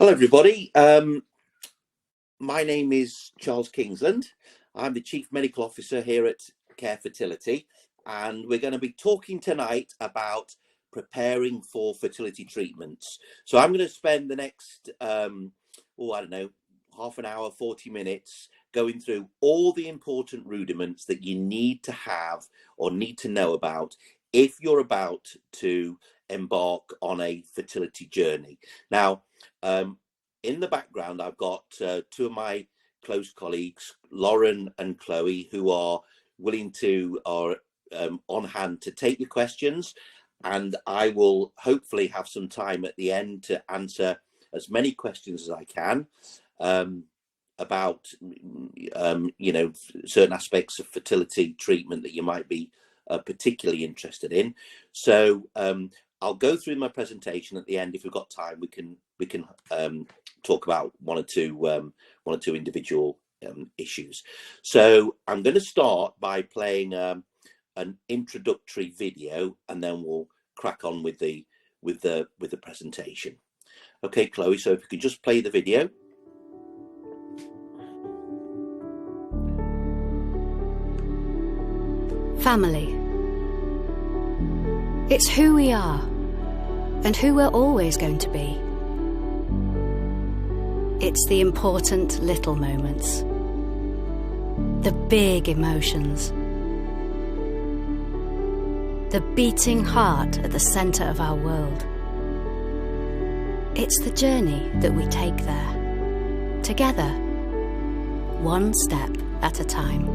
Hello, everybody. My name is Charles Kingsland. I'm the Chief Medical Officer here at Care Fertility, and we're going to be talking tonight about preparing for fertility treatments. So I'm going to spend the next, half an hour, 40 minutes going through all the important rudiments that you need to have or need to know about if you're about to embark on a fertility journey. Now, in the background, I've got two of my close colleagues, Lauren and Chloe, who are on hand to take your questions, and I will hopefully have some time at the end to answer as many questions as I can about certain aspects of fertility treatment that you might be particularly interested in. So I'll go through my presentation at the end. If we've got time, we can talk about one or two individual issues. So I'm going to start by playing an introductory video, and then we'll crack on with the presentation. Okay, Chloe. So if you could just play the video. Family. It's who we are and who we're always going to be. It's the important little moments, the big emotions, the beating heart at the centre of our world. It's the journey that we take there, together, one step at a time.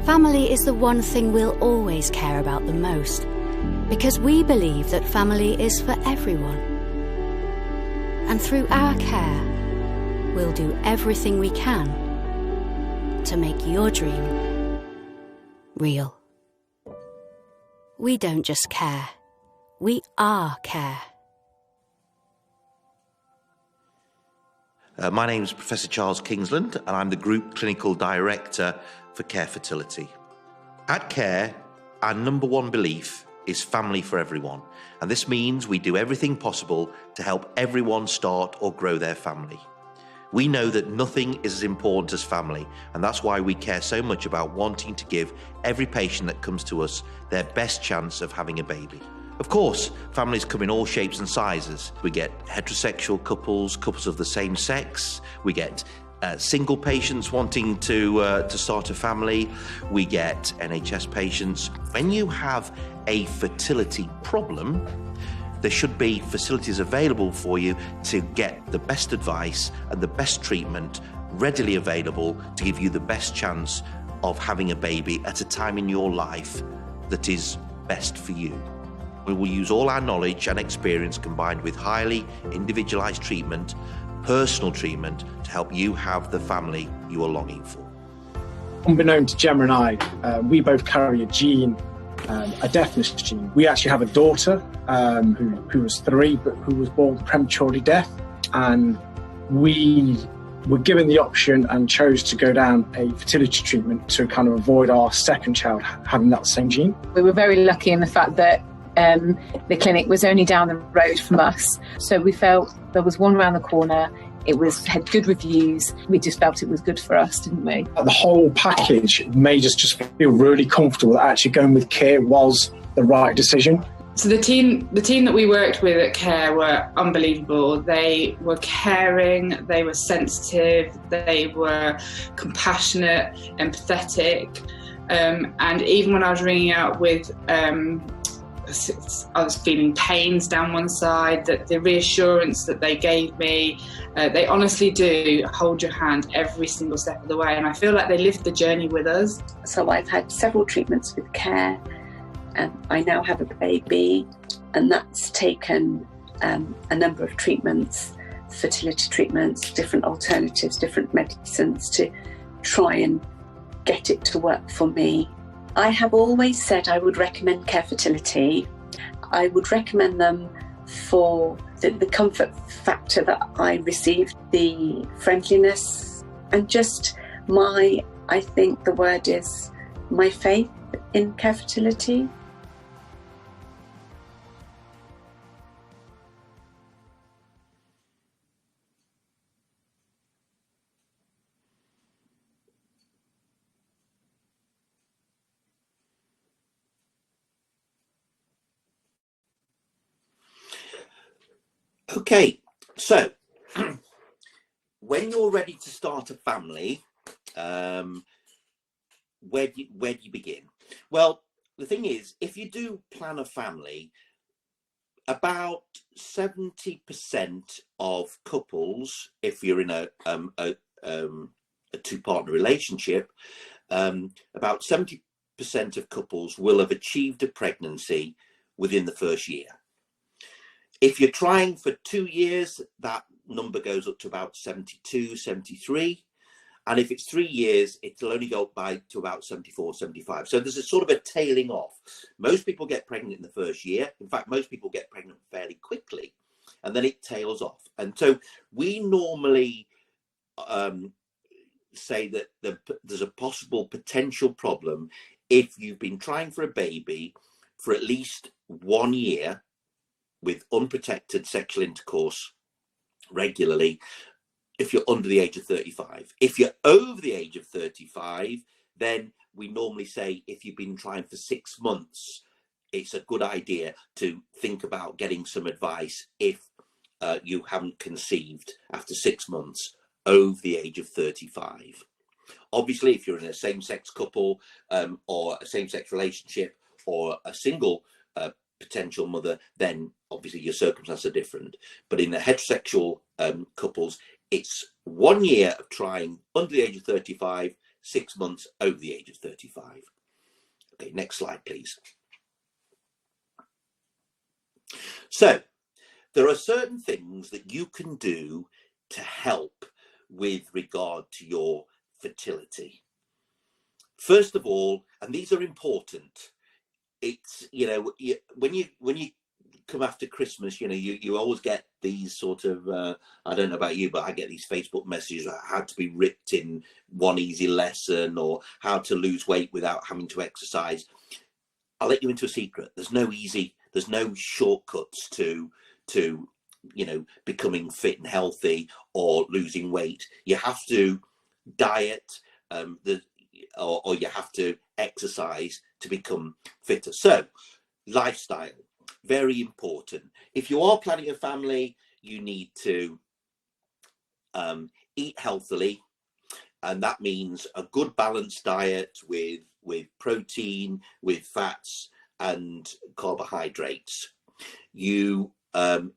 Family is the one thing we'll always care about the most, because we believe that family is for everyone. And through our care, we'll do everything we can to make your dream real. We don't just care, we are care. My name is Professor Charles Kingsland, and I'm the Group Clinical Director for Care Fertility. At Care, our number one belief is family for everyone, and this means we do everything possible to help everyone start or grow their family. We know that nothing is as important as family, and that's why we care so much about wanting to give every patient that comes to us their best chance of having a baby. Of course, families come in all shapes and sizes. We get heterosexual couples, couples of the same sex, we get single patients wanting to start a family, we get NHS patients. When you have a fertility problem, there should be facilities available for you to get the best advice and the best treatment readily available to give you the best chance of having a baby at a time in your life that is best for you. We will use all our knowledge and experience combined with highly individualized treatment, personal treatment, to help you have the family you are longing for. Unbeknown to Gemma and I, we both carry a gene, a deafness gene. We actually have a daughter who was 3, but who was born prematurely deaf. And we were given the option and chose to go down a fertility treatment to kind of avoid our second child having that same gene. We were very lucky in the fact that the clinic was only down the road from us. So we felt there was one around the corner. It had good reviews. We just felt it was good for us, didn't we? The whole package made us just feel really comfortable that actually going with Care was the right decision. So the team that we worked with at Care were unbelievable. They were caring, they were sensitive, they were compassionate, empathetic, and even when I was ringing out with I was feeling pains down one side, that the reassurance that they gave me, they honestly do hold your hand every single step of the way, and I feel like they lived the journey with us. So I've had several treatments with Care, and I now have a baby, and that's taken a number of treatments, fertility treatments, different alternatives, different medicines to try and get it to work for me. I have always said I would recommend Care Fertility. I would recommend them for the comfort factor that I received, the friendliness, and just I think the word is my faith in Care Fertility. Okay, so when you're ready to start a family, where do you begin? Well, the thing is, if you do plan a family, about 70% of couples, if you're in a two-partner relationship, about 70% of couples will have achieved a pregnancy within the first year. If you're trying for 2 years, that number goes up to about 72, 73. And if it's 3 years, it'll only go up to about 74, 75. So there's a sort of a tailing off. Most people get pregnant in the first year. In fact, most people get pregnant fairly quickly, and then it tails off. And so we normally say that there's a possible potential problem if you've been trying for a baby for at least 1 year with unprotected sexual intercourse regularly, if you're under the age of 35. If you're over the age of 35, then we normally say if you've been trying for 6 months, it's a good idea to think about getting some advice if you haven't conceived after 6 months over the age of 35. Obviously, if you're in a same-sex couple or a same-sex relationship or a single potential mother, then obviously your circumstances are different. But in the heterosexual couples, it's 1 year of trying under the age of 35, 6 months over the age of 35. Okay, next slide, please. So there are certain things that you can do to help with regard to your fertility. First of all, and these are important, it's, you know, when you come after Christmas, you know, you always get these sort of I don't know about you, but I get these Facebook messages about how to be ripped in one easy lesson, or how to lose weight without having to exercise. I'll let you into a secret. There's no shortcuts to you know, becoming fit and healthy or losing weight. You have to diet or you have to exercise to become fitter. So lifestyle, very important. If you are planning a family, you need to eat healthily, and that means a good balanced diet with protein, with fats and carbohydrates. You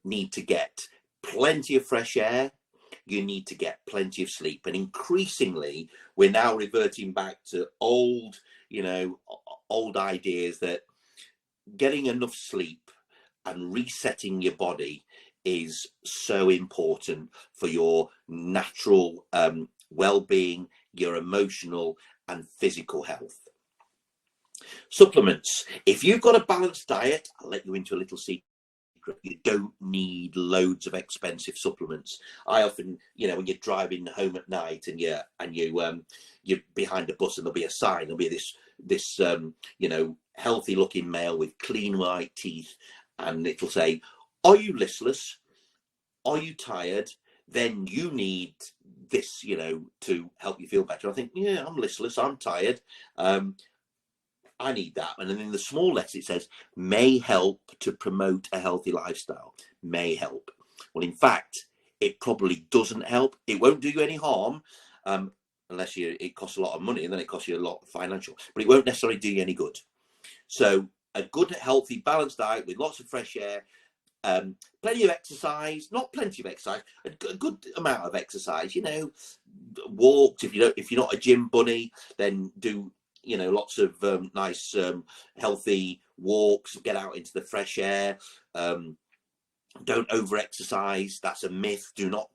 need to get plenty of fresh air. You need to get plenty of sleep. And increasingly, we're now reverting back to old ideas that getting enough sleep and resetting your body is so important for your natural well-being, your emotional and physical health. Supplements. If you've got a balanced diet, I'll let you into a little secret. You don't need loads of expensive supplements. I often, you know, when you're driving home at night and you're behind a bus and there'll be a sign, there'll be this you know, healthy looking male with clean white teeth, and it'll say, are you listless? Are you tired? Then you need this, you know, to help you feel better. I think, yeah, I'm listless, I'm tired. I need that. And then in the small letters it says, may help to promote a healthy lifestyle. May help. Well, in fact, it probably doesn't help. It won't do you any harm unless it costs a lot of money, and then it costs you a lot of financial, but it won't necessarily do you any good. So a good, healthy, balanced diet with lots of fresh air, plenty of exercise, not plenty of exercise, a good amount of exercise, you know, walks. If you're not a gym bunny, then do, you know, lots of nice healthy walks, get out into the fresh air. Don't over exercise. That's a myth. Do not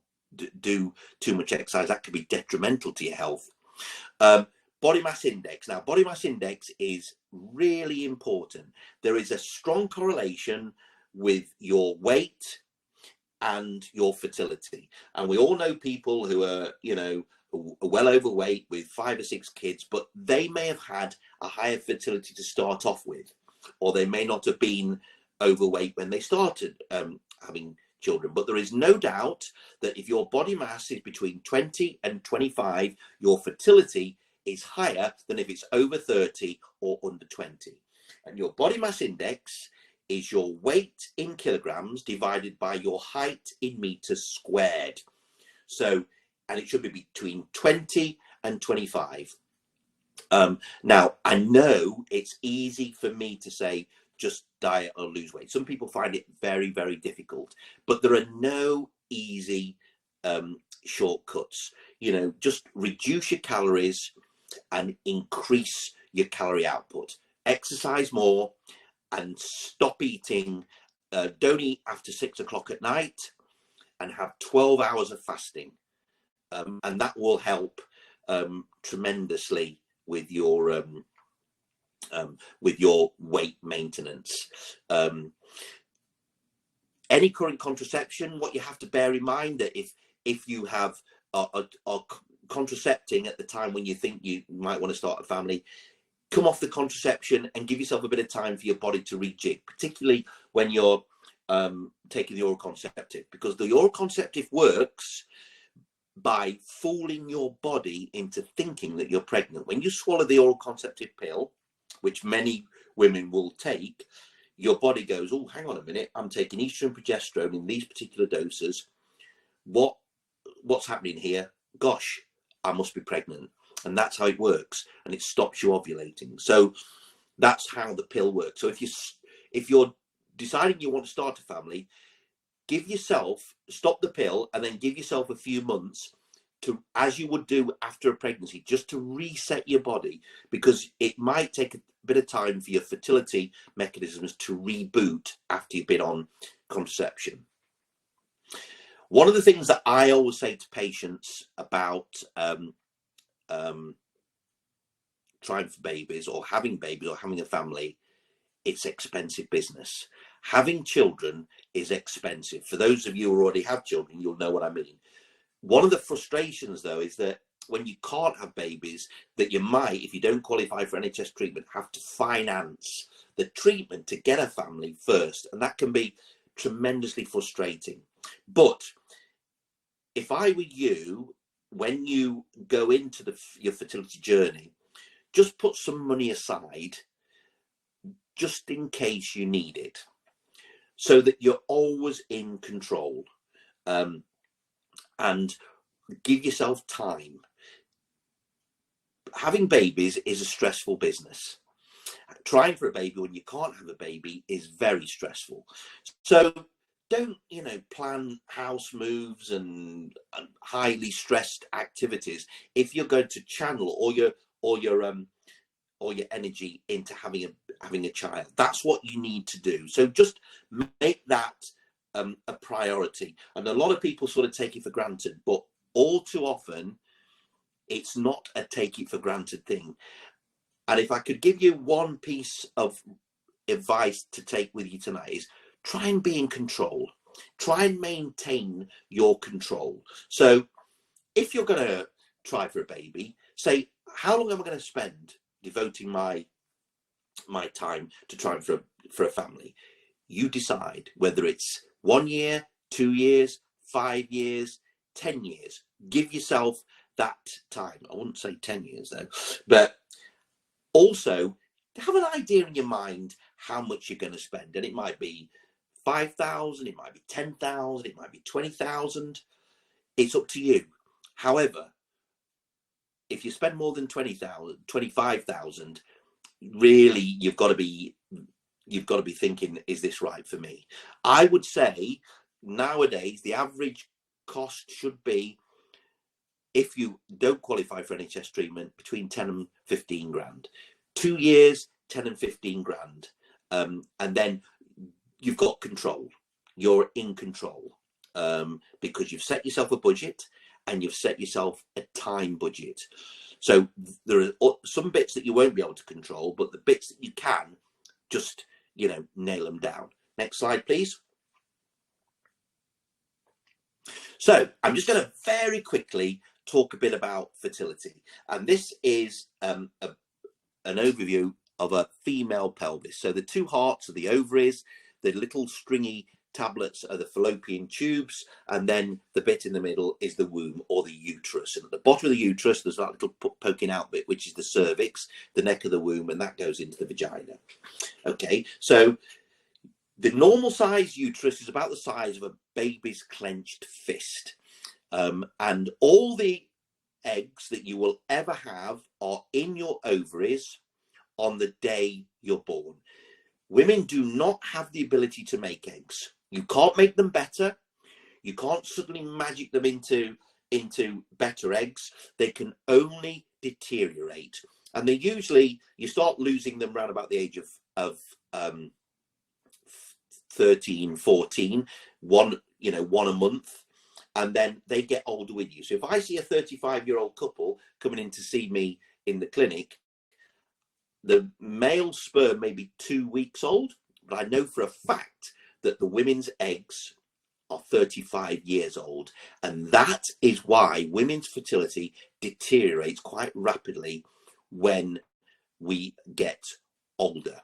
do too much exercise. That could be detrimental to your health. Body mass index. Now, body mass index is really important. There is a strong correlation with your weight and your fertility, and we all know people who are, you know, well overweight with 5 or 6 kids, but they may have had a higher fertility to start off with, or they may not have been overweight when they started having children. But there is no doubt that if your body mass is between 20 and 25, your fertility is higher than if it's over 30 or under 20. And your body mass index is your weight in kilograms divided by your height in meters squared. So, and it should be between 20 and 25. Now, I know it's easy for me to say just diet or lose weight. Some people find it very, very difficult, but there are no easy shortcuts. You know, just reduce your calories and increase your calorie output. Exercise more and stop eating. Don't eat after 6 o'clock at night, and have 12 hours of fasting. And that will help tremendously with your weight maintenance. Any current contraception, what you have to bear in mind that if you have are contracepting at the time when you think you might want to start a family, come off the contraception and give yourself a bit of time for your body to rejig, particularly when you're taking the oral contraceptive, because the oral contraceptive works by fooling your body into thinking that you're pregnant. When you swallow the oral contraceptive pill, which many women will take, your body goes, oh, hang on a minute, I'm taking estrogen, progesterone in these particular doses. What's happening here? Gosh, I must be pregnant. And that's how it works, and it stops you ovulating. So that's how the pill works. So if you're deciding you want to start a family, stop the pill, and then give yourself a few months to, as you would do after a pregnancy, just to reset your body, because it might take a bit of time for your fertility mechanisms to reboot after you've been on contraception. One of the things that I always say to patients about trying for babies or having a family, it's expensive business. Having children is expensive. For those of you who already have children, you'll know what I mean. One of the frustrations, though, is that when you can't have babies, that you might, if you don't qualify for NHS treatment, have to finance the treatment to get a family first. And that can be tremendously frustrating. But if I were you, when you go into your fertility journey, just put some money aside just in case you need it, so that you're always in control, and give yourself time. Having babies is a stressful business. Trying for a baby when you can't have a baby is very stressful. So don't, plan house moves and highly stressed activities if you're going to channel all your energy into having a child. That's what you need to do. So just make that a priority. And a lot of people sort of take it for granted, but all too often it's not a take it for granted thing. And if I could give you one piece of advice to take with you tonight, is try and be in control. Try and maintain your control. So if you're going to try for a baby, say, how long am I going to spend devoting my time to trying for a family? You decide whether it's 1 year, 2 years, 5 years, 10 years. Give yourself that time. I wouldn't say 10 years though, but also have an idea in your mind how much you're going to spend. And it might be 5,000, it might be 10,000, it might be 20,000. It's up to you. However, if you spend more than 20,000, 25,000, really you've got to be thinking, is this right for me? I would say nowadays the average cost should be, if you don't qualify for NHS treatment, between 10 and 15 grand. 2 years, 10 and 15 grand. And then you've got control. You're in control, because you've set yourself a budget and you've set yourself a time budget. So there are some bits that you won't be able to control, but the bits that you can, just, nail them down. Next slide, please. So I'm just going to very quickly talk a bit about fertility. And this is an overview of a female pelvis. So the two hearts are the ovaries, the little stringy tablets are the fallopian tubes, and then the bit in the middle is the womb, or the uterus. And at the bottom of the uterus, there's that little poking out bit, which is the cervix, the neck of the womb, and that goes into the vagina. Okay, so The normal size uterus is about the size of a baby's clenched fist. And all the eggs that you will ever have are in your ovaries on the day you're born. Women do not have the ability to make eggs. You can't make them better. You can't suddenly magic them into better eggs. They can only deteriorate. And they usually, you start losing them around about the age of 13, 14, one a month. And then they get older with you. So if I see a 35-year-old couple coming in to see me in the clinic, the male sperm may be 2 weeks old, but I know for a fact that the women's eggs are 35 years old. And that is why women's fertility deteriorates quite rapidly when we get older.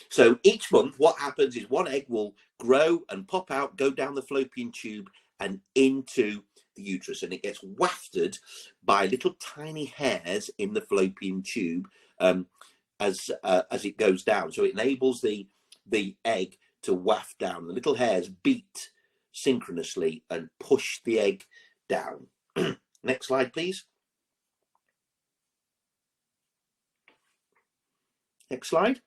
So each month, what happens is one egg will grow and pop out, go down the fallopian tube and into the uterus, and it gets wafted by little tiny hairs in the fallopian tube as it goes down. So it enables the egg to waft down. The little hairs beat synchronously and push the egg down. Next slide, please. Next slide.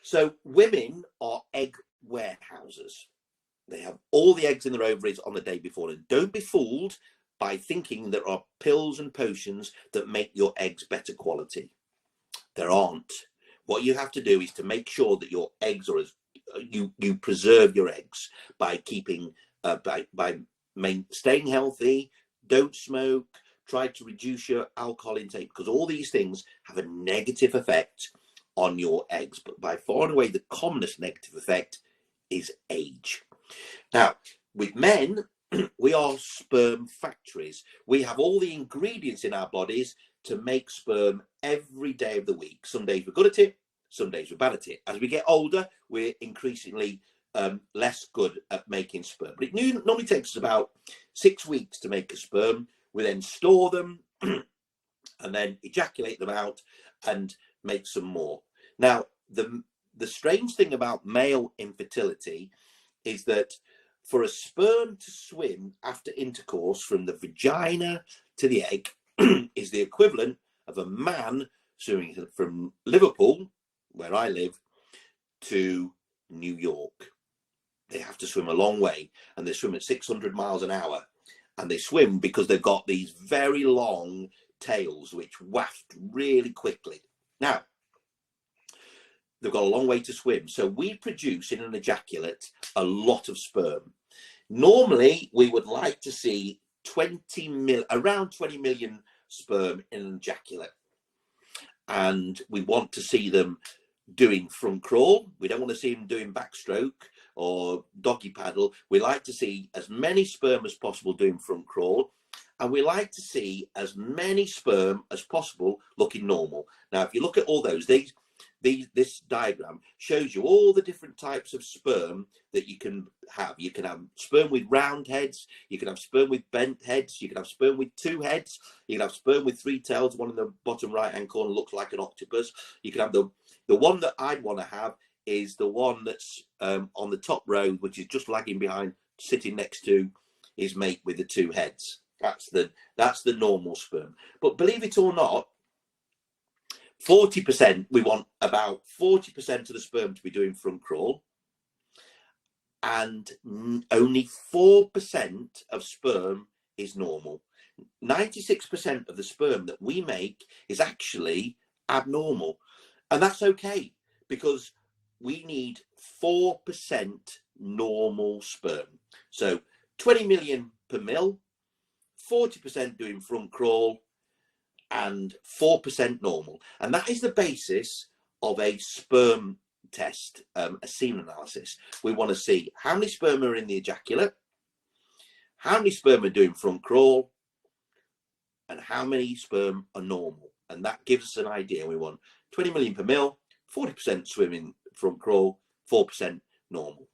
So women are egg warehouses. They have all the eggs in their ovaries on the day before. And don't be fooled by thinking there are pills and potions that make your eggs better quality. There aren't. What you have to do is to make sure that your eggs are you preserve your eggs by keeping staying healthy. Don't smoke. Try to reduce your alcohol intake, because all these things have a negative effect on your eggs. But by far and away, the commonest negative effect is age. Now, with men, we are sperm factories. We have all the ingredients in our bodies to make sperm every day of the week. Some days we're good at it, some days we're bad at it. As we get older, we're increasingly less good at making sperm. But it normally takes us about 6 weeks to make a sperm. We then store them and then ejaculate them out and make some more. Now, the strange thing about male infertility is that for a sperm to swim after intercourse from the vagina to the egg is the equivalent of a man swimming from Liverpool, where I live, to New York. They have to swim a long way, and they swim at 600 miles an hour. And they swim because they've got these very long tails which waft really quickly. Now, they've got a long way to swim. So we produce in an ejaculate a lot of sperm. Normally, we would like to see around 20 million sperm in an ejaculate. And we want to see them doing front crawl. We don't want to see them doing backstroke or doggy paddle. We like to see as many sperm as possible doing front crawl, and we like to see as many sperm as possible looking normal. Now, if you look at all those, this diagram shows you all the different types of sperm that you can have. You can have sperm with round heads, you can have sperm with bent heads, you can have sperm with 2 heads, you can have sperm with 3 tails. One in the bottom right hand corner looks like an octopus. You can have the one that I'd want to have is the one that's on the top row, which is just lagging behind, sitting next to his mate with the 2 heads. That's the normal sperm. But believe it or not, 40%, we want about 40% of the sperm to be doing front crawl, and only 4% of sperm is normal. 96% of the sperm that we make is actually abnormal, and that's okay, because we need 4% normal sperm. So 20 million per mil, 40% doing front crawl, and 4% normal. And that is the basis of a sperm test, a semen analysis. We want to see how many sperm are in the ejaculate, how many sperm are doing front crawl, and how many sperm are normal. And that gives us an idea. We want 20 million per mil, 40% swimming front crawl, 4% normal.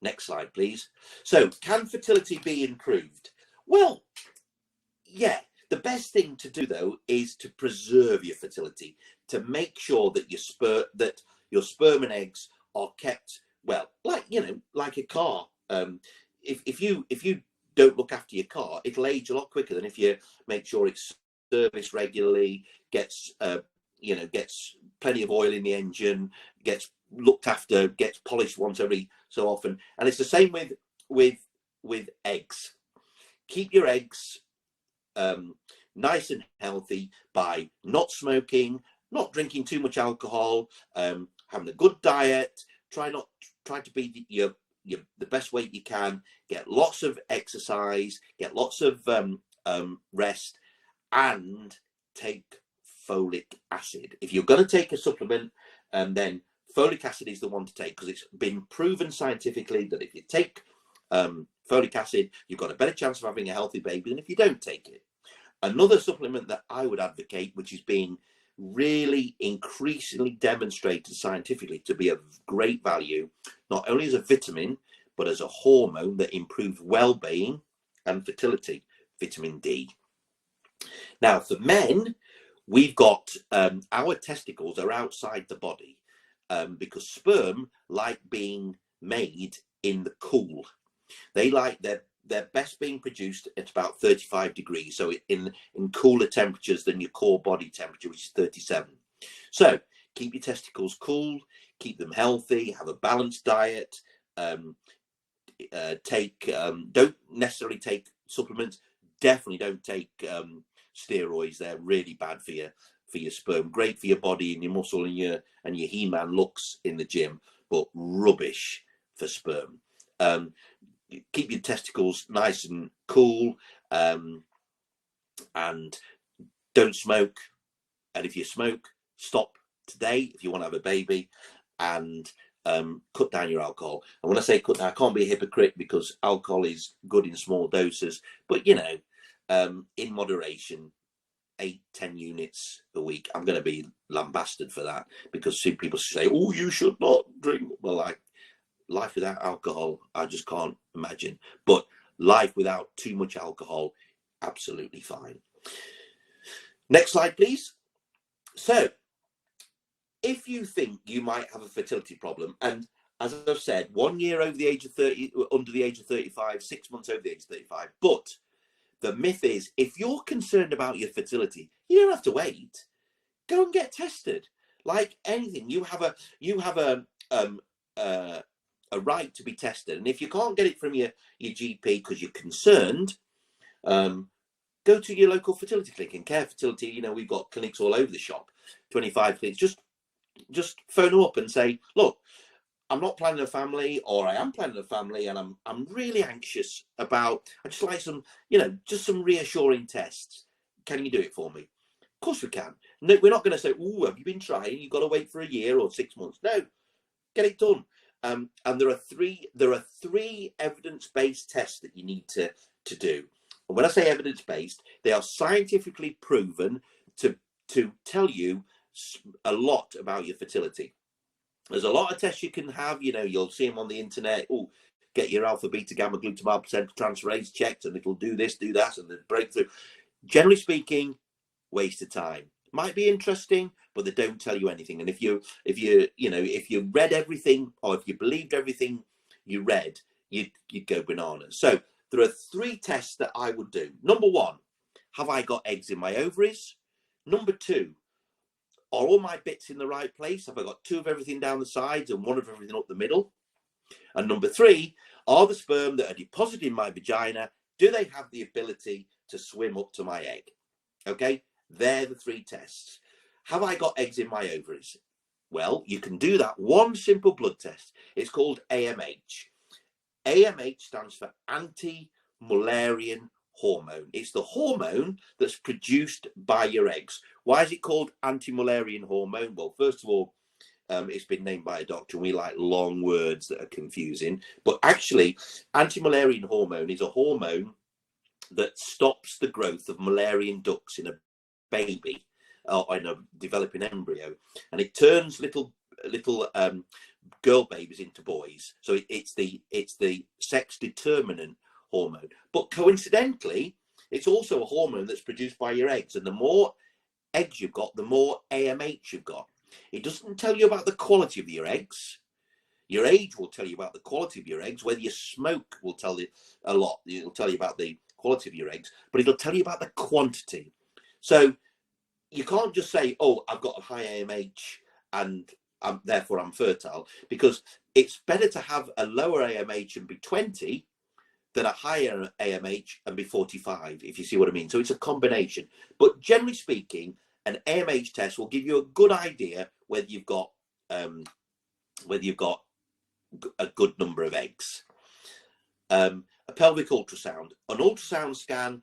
Next slide, please. So, can fertility be improved? Well, yeah, The best thing to do, though, is to preserve your fertility, to make sure that your sperm and eggs are kept well, like a car. If you don't look after your car, it'll age a lot quicker than if you make sure it's serviced regularly, gets plenty of oil in the engine, gets looked after, gets polished once every so often. And it's the same with eggs. Keep your eggs nice and healthy by not smoking, not drinking too much alcohol, having a good diet. Try to be the best weight you can. Get lots of exercise, get lots of rest, and take folic acid. If you're going to take a supplement, then folic acid is the one to take, because it's been proven scientifically that if you take folic acid, you've got a better chance of having a healthy baby than if you don't take it. Another supplement that I would advocate, which is being really increasingly demonstrated scientifically to be of great value, not only as a vitamin, but as a hormone that improves well-being and fertility, vitamin D. Now, for men, we've got our testicles are outside the body because sperm like being made in the cool. They like they're best being produced at about 35 degrees, so in cooler temperatures than your core body temperature, which is 37. So keep your testicles cool, keep them healthy, have a balanced diet, don't necessarily take supplements, definitely don't take steroids. They're really bad for your sperm, great for your body and your muscle and your He-Man looks in the gym, but rubbish for sperm. Keep your testicles nice and cool, and don't smoke. And if you smoke, stop today if you want to have a baby, and cut down your alcohol. And when I say cut down, I can't be a hypocrite, because alcohol is good in small doses, but in moderation. 8-10 units a week. I'm going to be lambasted for that, because people say, oh, you should not drink. Well, life without alcohol, I just can't imagine. But life without too much alcohol, absolutely fine. Next slide, please. So, if you think you might have a fertility problem, and as I've said, 1 year over the age of 30, under the age of 35, 6 months over the age of 35, but the myth is, if you're concerned about your fertility, you don't have to wait. Go and get tested. Like anything, you have a right to be tested, and if you can't get it from your GP because you're concerned, go to your local fertility clinic. In Care Fertility, we've got clinics all over the shop, 25 clinics. Just phone them up and say, look, I'm not planning a family, or I am planning a family, and I'm really anxious about. I just like some, just some reassuring tests. Can you do it for me? Of course we can. No, we're not going to say, oh, have you been trying? You've got to wait for a year or 6 months. No, get it done. And there are three evidence-based tests that you need to do. And when I say evidence-based, they are scientifically proven to tell you a lot about your fertility. There's a lot of tests you can have. You'll see them on the internet. Oh, get your alpha, beta, gamma glutamate transferase checked, and it'll do this, do that, and the breakthrough. Generally speaking, waste of time. Might be interesting, but they don't tell you anything. And if you read everything, or if you believed everything you read, you'd go bananas. So there are 3 tests that I would do. Number 1, have I got eggs in my ovaries? Number 2, are all my bits in the right place? Have I got 2 of everything down the sides and 1 of everything up the middle? And number 3, are the sperm that are deposited in my vagina, do they have the ability to swim up to my egg? Okay, they're the 3 tests. Have I got eggs in my ovaries? Well, you can do that. One simple blood test. It's called AMH. AMH stands for anti-Mullerian hormone. It's the hormone that's produced by your eggs. Why is it called anti-Mullerian hormone? Well, first of all, it's been named by a doctor, and we like long words that are confusing. But actually, anti-Mullerian hormone is a hormone that stops the growth of Mullerian ducts in a baby or in a developing embryo, and it turns little girl babies into boys. So it's the sex determinant hormone. But coincidentally, it's also a hormone that's produced by your eggs. And the more eggs you've got, the more AMH you've got. It doesn't tell you about the quality of your eggs. Your age will tell you about the quality of your eggs. Whether you smoke will tell you a lot. It'll tell you about the quality of your eggs, but it'll tell you about the quantity. So you can't just say, oh, I've got a high AMH and therefore I'm fertile, because it's better to have a lower AMH and be 20 than a higher AMH and be 45, if you see what I mean. So it's a combination. But generally speaking, an AMH test will give you a good idea whether you've got a good number of eggs. A pelvic ultrasound. An ultrasound scan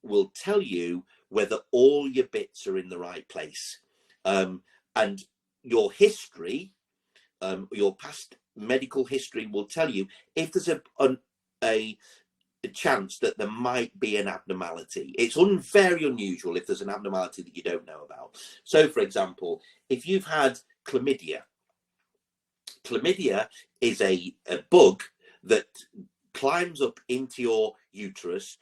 will tell you whether all your bits are in the right place. And your history, your past medical history will tell you if there's a chance that there might be an abnormality. It's very unusual if there's an abnormality that you don't know about. So, for example, if you've had chlamydia is a bug that climbs up into your uterus,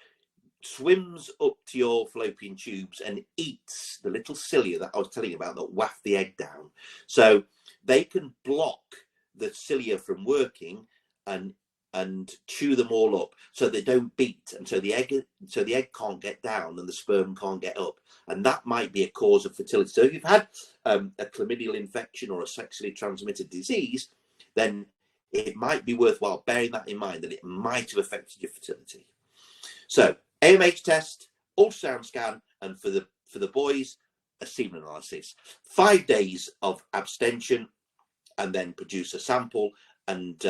swims up to your fallopian tubes and eats the little cilia that I was telling you about that waft the egg down. So they can block the cilia from working and chew them all up so they don't beat, and so the egg can't get down and the sperm can't get up, and that might be a cause of fertility. So if you've had a chlamydial infection or a sexually transmitted disease, then it might be worthwhile bearing that in mind, that it might have affected your fertility. So AMH test, ultrasound scan, and for the boys, a semen analysis. 5 days of abstention, and then produce a sample, and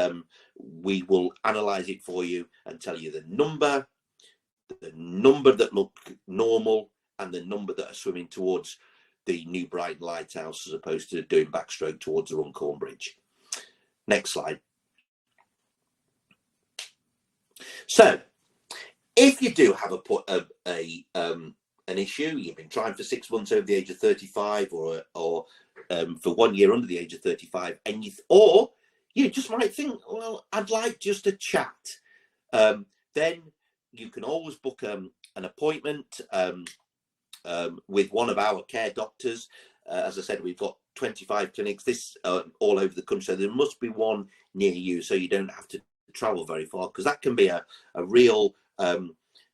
we will analyze it for you and tell you the number that look normal, and the number that are swimming towards the New Brighton Lighthouse as opposed to doing backstroke towards the Runcorn Bridge. Next slide. So if you do have an issue, you've been trying for 6 months over the age of 35, or for 1 year under the age of 35, and you just might think, well, I'd like just a chat, then you can always book an appointment with one of our care doctors. As I said, we've got 25 clinics all over the country, so there must be one near you, so you don't have to travel very far, because that can be a real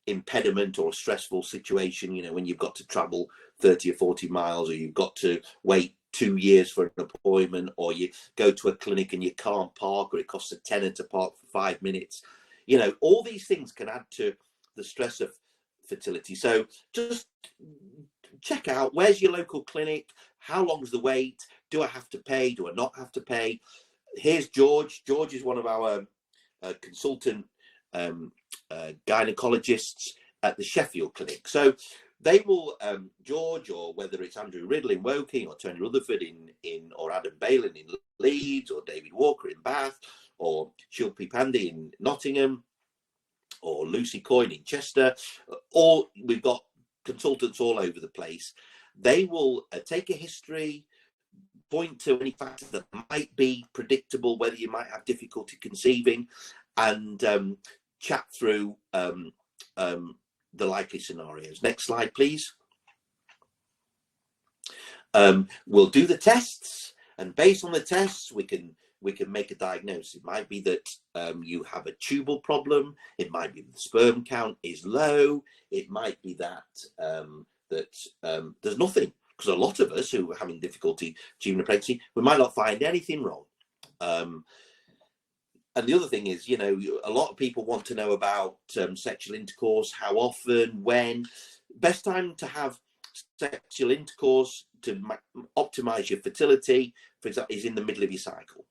impediment or a stressful situation, when you've got to travel 30 or 40 miles, or you've got to wait 2 years for an appointment, or you go to a clinic and you can't park, or it costs a tenner to park for 5 minutes. All these things can add to the stress of fertility. So just check out, where's your local clinic? How long's the wait? Do I have to pay? Do I not have to pay? Here's George. George is one of our consultant gynecologists at the Sheffield clinic. So they will, George, or whether it's Andrew Riddle in Woking, or Tony Rutherford or Adam Balin in Leeds, or David Walker in Bath, or Shilpi Pandey in Nottingham, or Lucy Coyne in Chester, or we've got consultants all over the place. They will take a history, point to any factors that might be predictable, whether you might have difficulty conceiving, and chat through the likely scenarios. Next slide, please. We'll do the tests, and based on the tests, we can make a diagnosis. It might be that you have a tubal problem. It might be the sperm count is low. It might be that there's nothing, because a lot of us who are having difficulty achieving a pregnancy, we might not find anything wrong. And the other thing is, a lot of people want to know about sexual intercourse, how often, when. Best time to have sexual intercourse to optimize your fertility, for example, is in the middle of your cycle.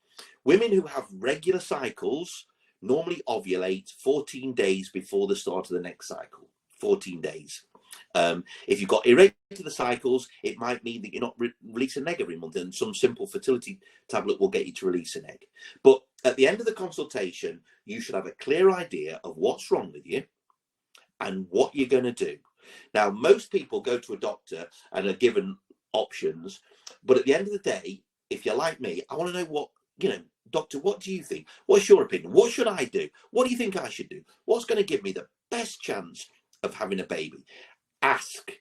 Women who have regular cycles normally ovulate 14 days before the start of the next cycle. 14 days. If you've got irregular cycles, it might mean that you're not releasing an egg every month, and some simple fertility tablet will get you to release an egg. But at the end of the consultation, you should have a clear idea of what's wrong with you and what you're going to do. Now, most people go to a doctor and are given options, but at the end of the day, if you're like me, I want to know what, doctor, what do you think? What's your opinion? What should I do? What do you think I should do? What's going to give me the best chance of having a baby. Ask.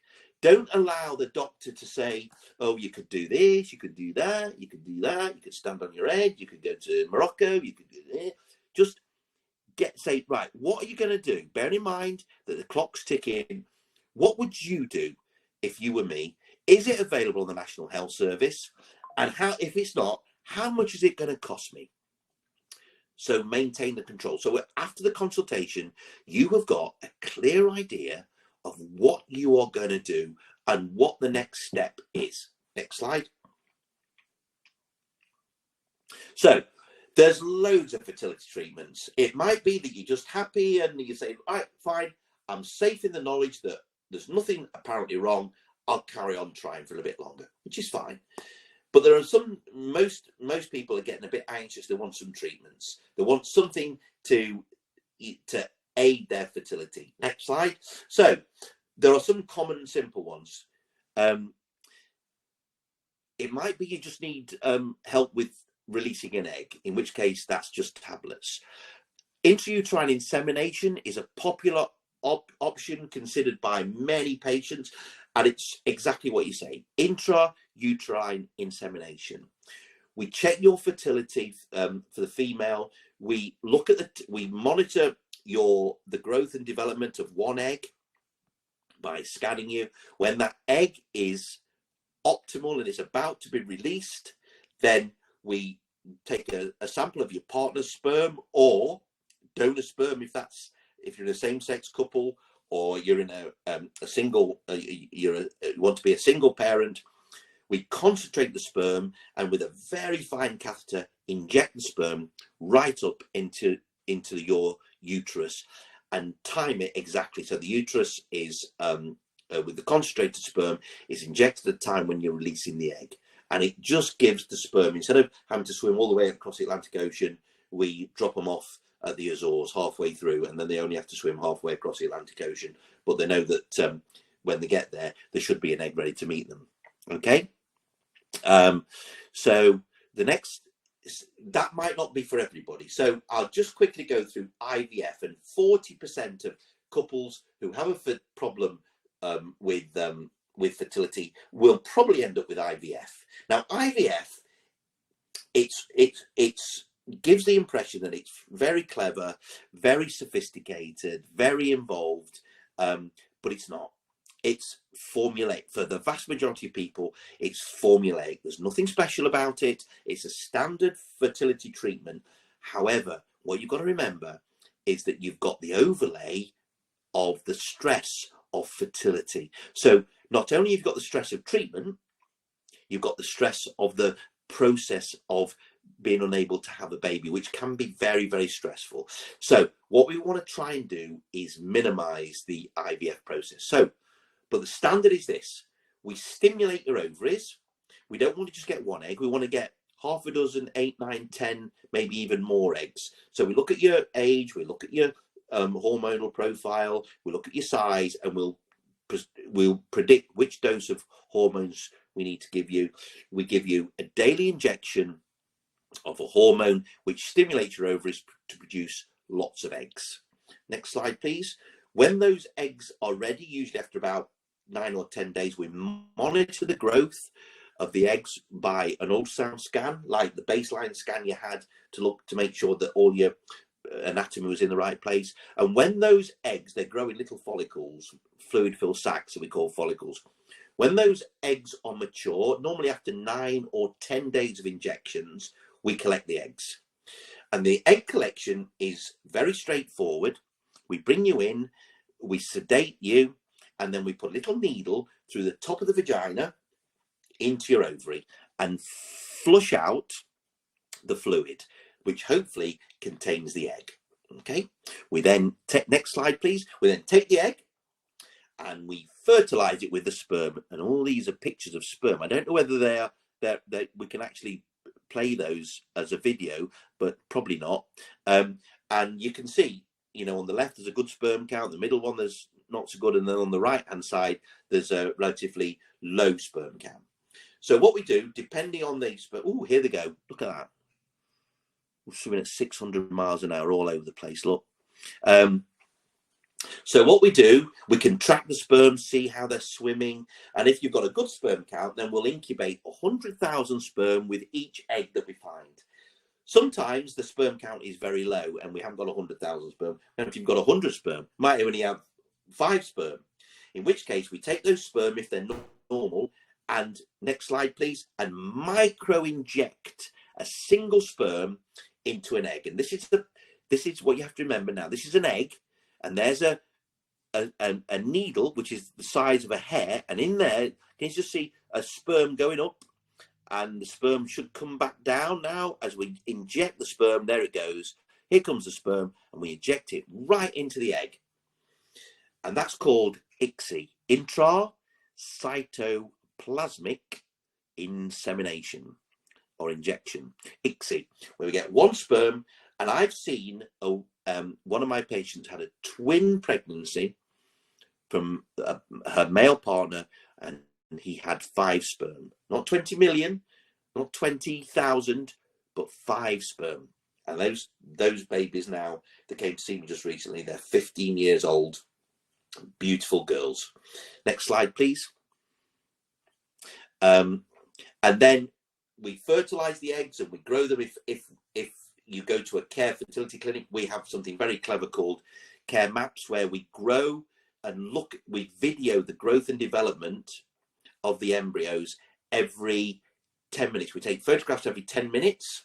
Don't allow the doctor to say, oh, you could do this, you could do that, you could do that, you could stand on your head, you could go to Morocco, you could do this. Just say, right, what are you going to do? Bear in mind that the clock's ticking. What would you do if you were me? Is it available on the National Health Service? And how, if it's not, how much is it going to cost me? So maintain the control. So after the consultation, you have got a clear idea of what you are going to do and what the next step is. Next slide. So there's loads of fertility treatments. It might be that you're just happy and you say, right, fine, I'm safe in the knowledge that there's nothing apparently wrong. I'll carry on trying for a bit longer, which is fine. But there are most people are getting a bit anxious. They want some treatments. They want something to aid their fertility. Next slide. So there are some common and simple ones. It might be you just need help with releasing an egg, in which case that's just tablets. Intrauterine insemination is a popular option considered by many patients, and it's exactly what you say, intrauterine insemination. We check your fertility for the female. We look at we monitor the growth and development of one egg by scanning you. When that egg is optimal and it's about to be released, then we take a sample of your partner's sperm or donor sperm if you're in a same-sex couple, or you're in a single, you want to be a single parent. We concentrate the sperm and with a very fine catheter inject the sperm right up into your uterus and time it exactly. So the uterus is, with the concentrated sperm, is injected at the time when you're releasing the egg. And it just gives the sperm, instead of having to swim all the way across the Atlantic Ocean, we drop them off at the Azores halfway through, and then they only have to swim halfway across the Atlantic Ocean. But they know that when they get there, there should be an egg ready to meet them. Okay? So the next, that might not be for everybody. So I'll just quickly go through IVF, and 40% of couples who have a problem with fertility will probably end up with IVF. Now, IVF, it's gives the impression that it's very clever, very sophisticated, very involved, but it's not. It's formulaic. For the vast majority of people, it's formulaic. There's nothing special about it. It's a standard fertility treatment. However, what you've got to remember is that you've got the overlay of the stress of fertility. So not only you've got the stress of treatment, you've got the stress of the process of being unable to have a baby, which can be very, very stressful. So what we want to try and do is minimize the IVF process. But the standard is this: we stimulate your ovaries. We don't want to just get one egg. We want to get half a dozen, 8, 9, 10, maybe even more eggs. So we look at your age, we look at your hormonal profile, we look at your size, and we'll predict which dose of hormones we need to give you. We give you a daily injection of a hormone which stimulates your ovaries to produce lots of eggs. Next slide, please. When those eggs are ready, usually after about 9 or 10 days, we monitor the growth of the eggs by an ultrasound scan, like the baseline scan you had to look to make sure that all your anatomy was in the right place. And when those eggs, they grow in little follicles, fluid-filled sacs that we call follicles. When those eggs are mature, normally after 9 or 10 days of injections, we collect the eggs. And the egg collection is very straightforward. We bring you in, we sedate you, and then we put a little needle through the top of the vagina into your ovary and flush out the fluid, which hopefully contains the egg. Okay, we then take, next slide please, we then take the egg and we fertilize it with the sperm. And all these are pictures of sperm. I don't know whether they're we can actually play those as a video, but probably not. And you can see, you know, on the left there's a good sperm count, the middle one there's not so good, and then on the right hand side there's a relatively low sperm count. So what we do, depending on the sperm, oh, here they go, look at that, we're swimming at 600 miles an hour all over the place, look. So what we do, we can track the sperm, see how they're swimming. And if you've got a good sperm count, then we'll incubate 100,000 sperm with each egg that we find. Sometimes the sperm count is very low and we haven't got 100,000 sperm. And if you've got 100 sperm, might only have 5 sperm. In which case we take those sperm, if they're normal, and next slide please, and micro-inject a single sperm into an egg. And this is what you have to remember now. This is an egg, and there's a needle which is the size of a hair, and in there can you just see a sperm going up, and the sperm should come back down now as we inject the sperm. There it goes. Here comes the sperm, and we inject it right into the egg. And that's called ICSI, intracytoplasmic insemination or injection, ICSI, where we get one sperm. And I've seen one of my patients had a twin pregnancy from her male partner, and he had 5 sperm, not 20 million, not 20,000, but 5 sperm. And those babies now, they came to see me just recently, they're 15 years old, beautiful girls. Next slide, please. And then we fertilize the eggs and we grow them. If you go to a Care Fertility clinic, we have something very clever called Care Maps, where we grow and we video the growth and development of the embryos every 10 minutes. We take photographs every 10 minutes.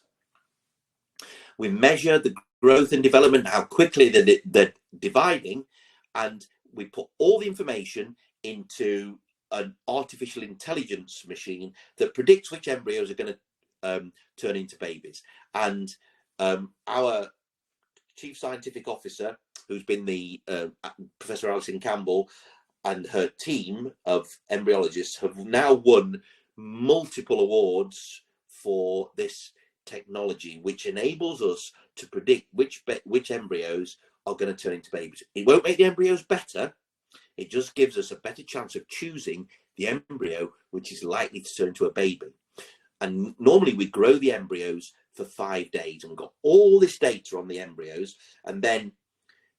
We measure the growth and development, how quickly they're dividing, and we put all the information into an artificial intelligence machine that predicts which embryos are going to turn into babies. And our chief scientific officer, who's been the Professor Alison Campbell, and her team of embryologists have now won multiple awards for this technology, which enables us to predict which embryos are going to turn into babies. It won't make the embryos better. It just gives us a better chance of choosing the embryo which is likely to turn into a baby. And normally we grow the embryos for 5 days, and we've got all this data on the embryos, and then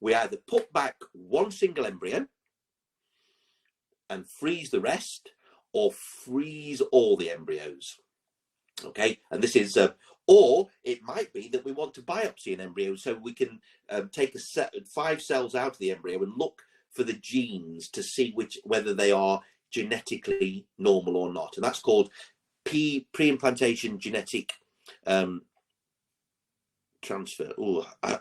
we either put back one single embryo and freeze the rest, or freeze all the embryos. Okay, and this is or it might be that we want to biopsy an embryo, so we can take 5 cells out of the embryo and look for the genes to see whether they are genetically normal or not. And that's called pre-implantation genetic transfer. I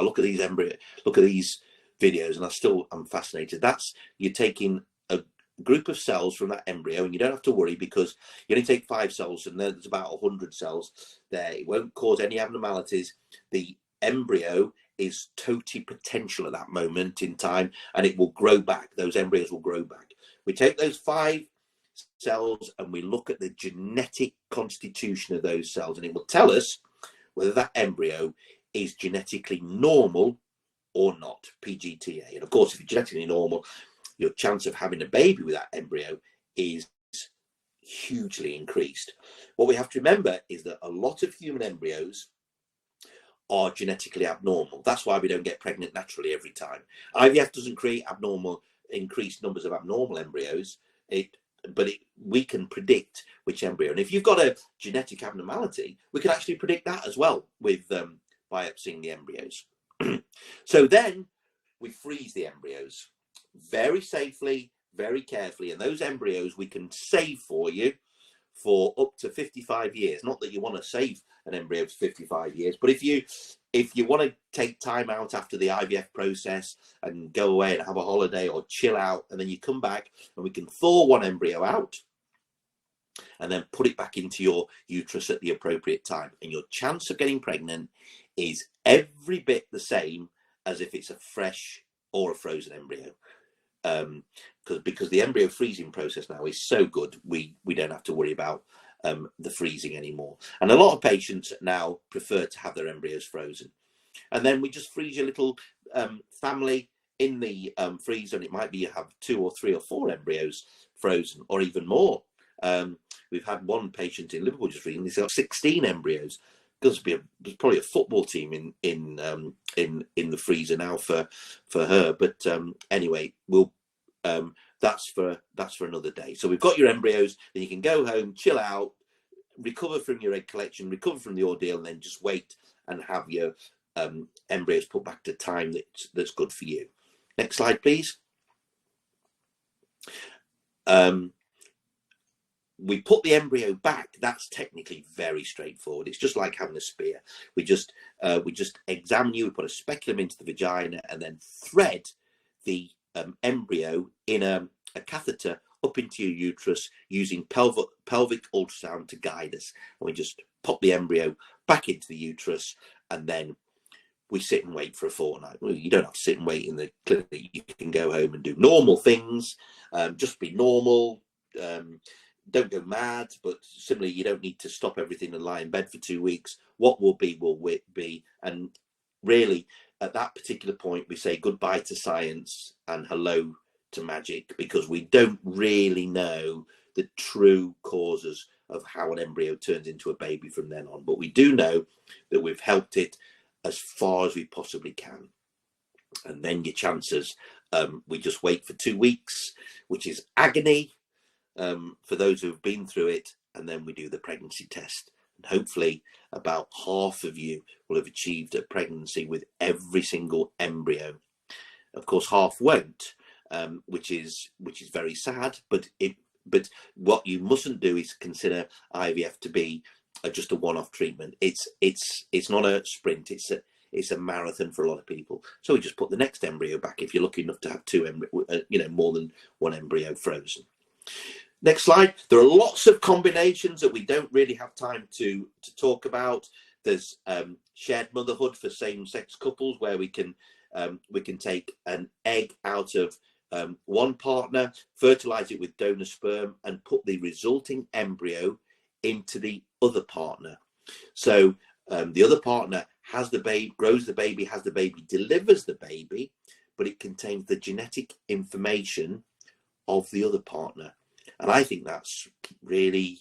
look at these videos and I'm fascinated. That's, you're taking a group of cells from that embryo, and you don't have to worry because you only take 5 cells, and there's about 100 cells there. It won't cause any abnormalities. The embryo is totipotential at that moment in time, and it will grow back. Those embryos will grow back. We take those 5 cells and we look at the genetic constitution of those cells, and it will tell us whether that embryo is genetically normal or not, PGTA. And of course, if it's genetically normal, your chance of having a baby with that embryo is hugely increased. What we have to remember is that a lot of human embryos are genetically abnormal. That's why we don't get pregnant naturally every time. IVF doesn't create increased numbers of abnormal embryos, but we can predict which embryo. And if you've got a genetic abnormality, we can actually predict that as well with biopsying the embryos. So then we freeze the embryos very safely, very carefully, and those embryos we can save for you for up to 55 years. Not that you want to save an embryo for 55 years, but if you want to take time out after the IVF process and go away and have a holiday or chill out, and then you come back and we can thaw one embryo out and then put it back into your uterus at the appropriate time, and your chance of getting pregnant is every bit the same as if it's a fresh or a frozen embryo. Because the embryo freezing process now is so good, we don't have to worry about the freezing anymore. And a lot of patients now prefer to have their embryos frozen. And then we just freeze your little family in the freezer, and it might be you have 2 or 3 or 4 embryos frozen, or even more. We've had one patient in Liverpool just recently, he's got 16 embryos there's probably a football team in the freezer now for her. But anyway, we'll that's for another day. So we've got your embryos, then you can go home, chill out, recover from your egg collection, recover from the ordeal, and then just wait and have your embryos put back to time that's good for you. Next slide, please. We put the embryo back. That's technically very straightforward. It's just like having a spear. We just examine you. We put a speculum into the vagina and then thread the embryo in a catheter up into your uterus using pelvic ultrasound to guide us. And we just pop the embryo back into the uterus, and then we sit and wait for a fortnight. Well, you don't have to sit and wait in the clinic. You can go home and do normal things. Just be normal. Don't go mad, but similarly, you don't need to stop everything and lie in bed for 2 weeks. What will be, and really, at that particular point, we say goodbye to science and hello to magic, because we don't really know the true causes of how an embryo turns into a baby from then on. But we do know that we've helped it as far as we possibly can. And then your chances, we just wait for 2 weeks, which is agony. For those who have been through it, and then we do the pregnancy test. And hopefully about half of you will have achieved a pregnancy with every single embryo. Of course, half won't, which is very sad, but what you mustn't do is consider IVF to be just a one-off treatment. It's not a sprint, it's a marathon for a lot of people. So we just put the next embryo back if you're lucky enough to have more than one embryo frozen. Next slide. There are lots of combinations that we don't really have time to talk about. There's shared motherhood for same-sex couples, where we can take an egg out of one partner, fertilize it with donor sperm, and put the resulting embryo into the other partner. So the other partner has the baby, grows the baby, has the baby, delivers the baby, but it contains the genetic information of the other partner. And I think that's really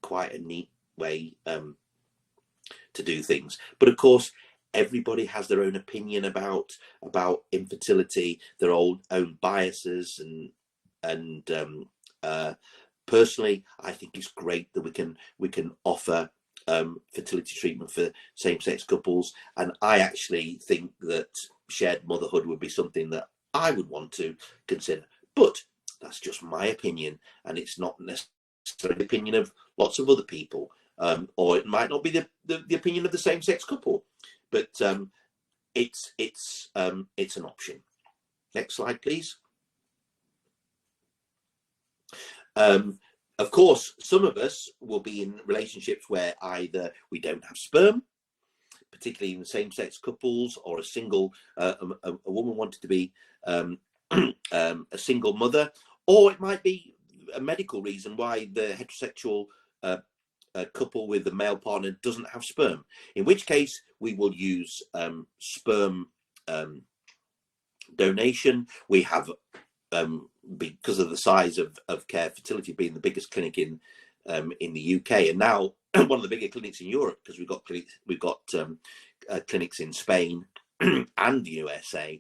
quite a neat way to do things. But of course, everybody has their own opinion about infertility, their own biases, and personally, I think it's great that we can offer fertility treatment for same-sex couples. And I actually think that shared motherhood would be something that I would want to consider. But that's just my opinion, and it's not necessarily the opinion of lots of other people, or it might not be the opinion of the same-sex couple, but it's an option. Next slide, please. Of course, some of us will be in relationships where either we don't have sperm, particularly in same-sex couples, or a single a woman wanted to be a single mother, or it might be a medical reason why the heterosexual couple with the male partner doesn't have sperm, in which case we will use sperm donation. We have, because of the size of Care Fertility being the biggest clinic in the UK, and now one of the bigger clinics in Europe, because we've got clinics in Spain and the USA,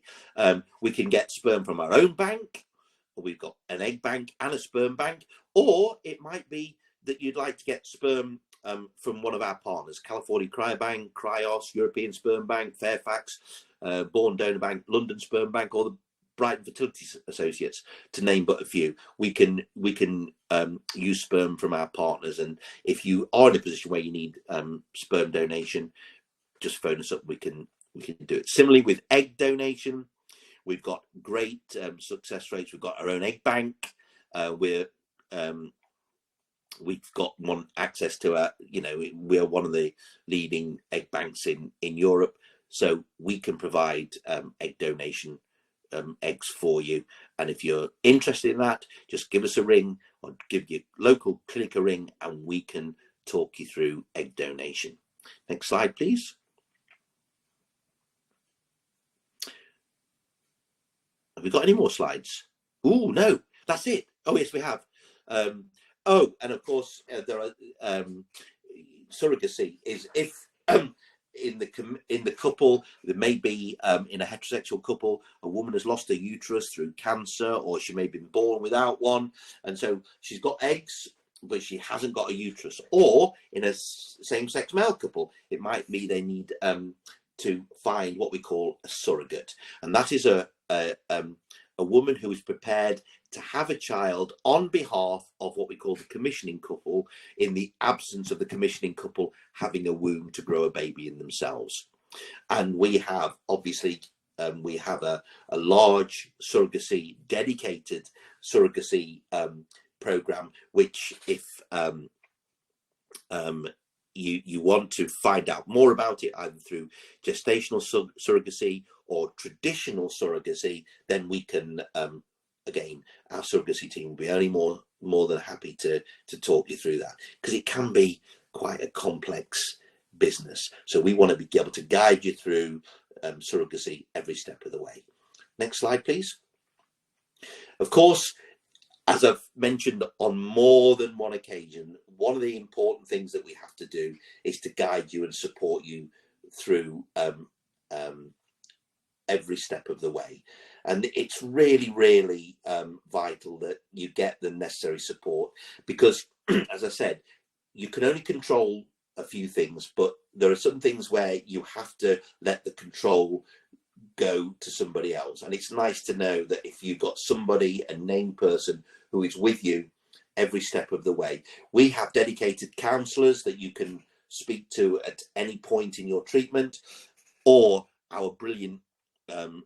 we can get sperm from our own bank. We've got an egg bank and a sperm bank, or it might be that you'd like to get sperm from one of our partners: California Cryobank, Cryos, European Sperm Bank, Fairfax, Bourne Donor Bank, London Sperm Bank, or the Brighton Fertility Associates, to name but a few. We can use sperm from our partners, and if you are in a position where you need sperm donation, just phone us up. We can do it. Similarly with egg donation, we've got great success rates. We've got our own egg bank. We've got access to we are one of the leading egg banks in Europe, so we can provide egg donation eggs for you. And if you're interested in that, just give us a ring, or give your local clinic a ring, and we can talk you through egg donation. Next slide, please. Have we got any more slides? Oh, no, that's it. Oh, yes, we have. And of course, there are surrogacy is if in the couple, there may be in a heterosexual couple, a woman has lost her uterus through cancer, or she may have been born without one, and so she's got eggs but she hasn't got a uterus. Or in a same-sex male couple, it might be they need to find what we call a surrogate, and that is a woman who is prepared to have a child on behalf of what we call the commissioning couple, in the absence of the commissioning couple having a womb to grow a baby in themselves. And we have, obviously, we have a large surrogacy, dedicated surrogacy program, which if you want to find out more about it, either through gestational surrogacy or traditional surrogacy, then we can, again, our surrogacy team will be only more than happy to talk you through that, because it can be quite a complex business. So we want to be able to guide you through surrogacy every step of the way. Next slide, please. Of course, as I've mentioned on more than one occasion, one of the important things that we have to do is to guide you and support you through every step of the way. And it's really, really vital that you get the necessary support, because, as I said, you can only control a few things, but there are some things where you have to let the control go to somebody else. And it's nice to know that if you've got somebody, a named person, who is with you every step of the way. We have dedicated counsellors that you can speak to at any point in your treatment, or our brilliant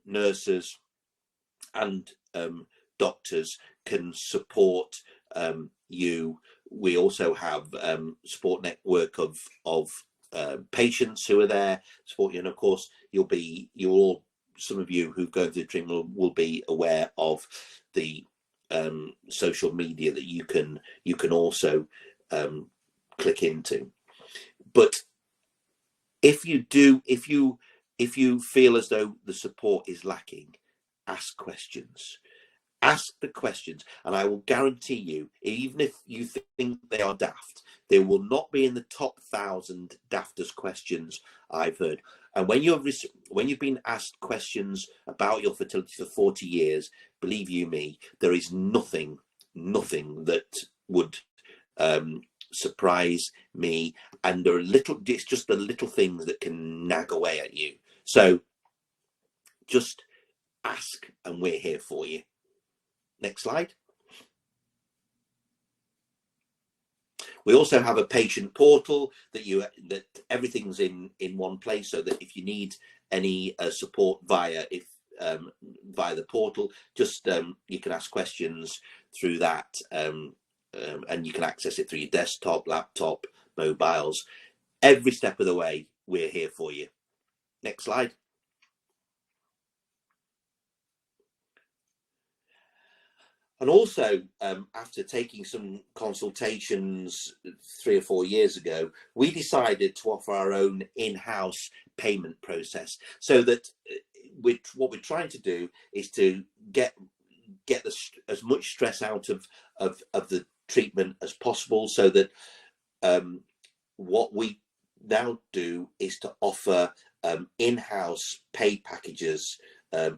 nurses and doctors can support you. We also have support network of patients who are there support you, and of course some of you who go through the treatment will be aware of the social media that you can also click into. But if you feel as though the support is lacking, ask questions. Ask the questions, and I will guarantee you, even if you think they are daft, they will not be in the top 1,000 daftest questions I've heard. And when you've been asked questions about your fertility for 40 years, believe you me, there is nothing that would surprise me. And it's just the little things that can nag away at you. So just ask, and we're here for you. Next slide. We also have a patient portal that everything's in one place, so that if you need any support via the portal, just you can ask questions through that, and you can access it through your desktop, laptop, mobiles. Every step of the way, we're here for you. Next slide. And also, after taking some consultations 3 or 4 years ago, we decided to offer our own in-house payment process, so that what we're trying to do is to get as much stress out of the treatment as possible, so that what we now do is to offer in-house pay packages,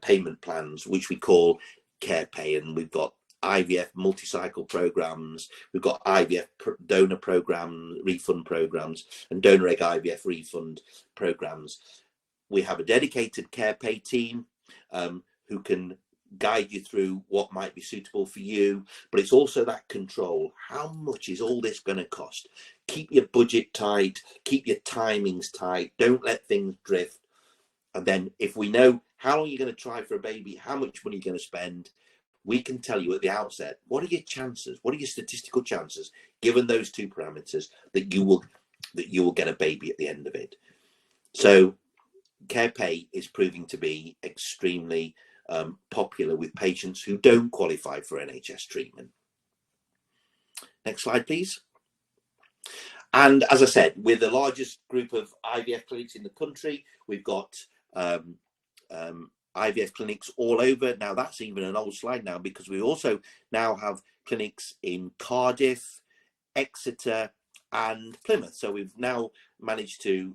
payment plans, which we call Care Pay. And we've got IVF multi-cycle programs, we've got IVF donor program refund programs, and donor egg IVF refund programs. We have a dedicated Care Pay team who can guide you through what might be suitable for you, but it's also that control. How much is all this going to cost? Keep your budget tight, keep your timings tight, don't let things drift. And then if we know how long you're going to try for a baby, how much money you're going to spend, we can tell you at the outset, what are your chances? What are your statistical chances, given those two parameters, that you will get a baby at the end of it? So Care Pay is proving to be extremely popular with patients who don't qualify for NHS treatment. Next slide, please. And as I said, we're the largest group of IVF clinics in the country. We've got IVF clinics all over. Now that's even an old slide now, because we also now have clinics in Cardiff, Exeter and Plymouth. So we've now managed to